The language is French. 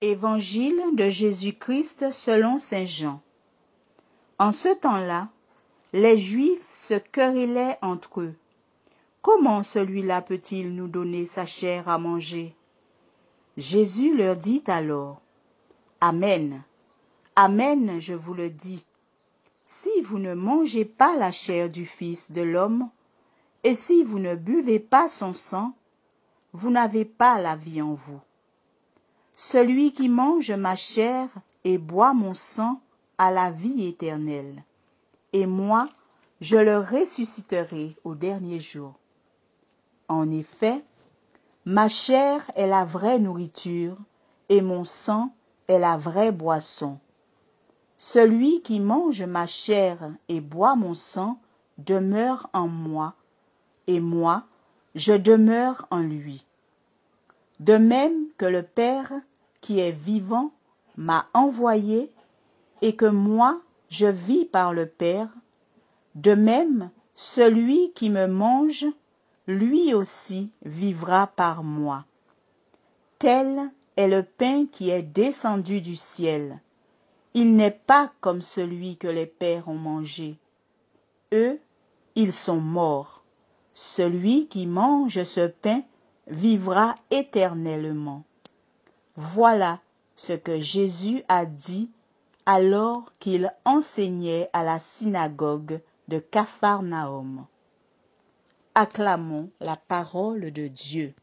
Évangile de Jésus-Christ selon saint Jean. En ce temps-là, les Juifs se querellaient entre eux. Comment celui-là peut-il nous donner sa chair à manger? Jésus leur dit alors, Amen, Amen, je vous le dis, si vous ne mangez pas la chair du Fils de l'homme, et si vous ne buvez pas son sang, vous n'avez pas la vie en vous. Celui qui mange ma chair et boit mon sang a la vie éternelle, et moi, je le ressusciterai au dernier jour. En effet, ma chair est la vraie nourriture, et mon sang est la vraie boisson. Celui qui mange ma chair et boit mon sang demeure en moi, et moi, je demeure en lui. De même que le Père, qui est vivant, m'a envoyé, et que moi, je vis par le Père, de même, celui qui me mange, lui aussi vivra par moi. Tel est le pain qui est descendu du ciel. Il n'est pas comme celui que les pères ont mangé. Eux, ils sont morts. Celui qui mange ce pain vivra éternellement. Voilà ce que Jésus a dit alors qu'il enseignait à la synagogue de Capharnaüm. Acclamons la parole de Dieu.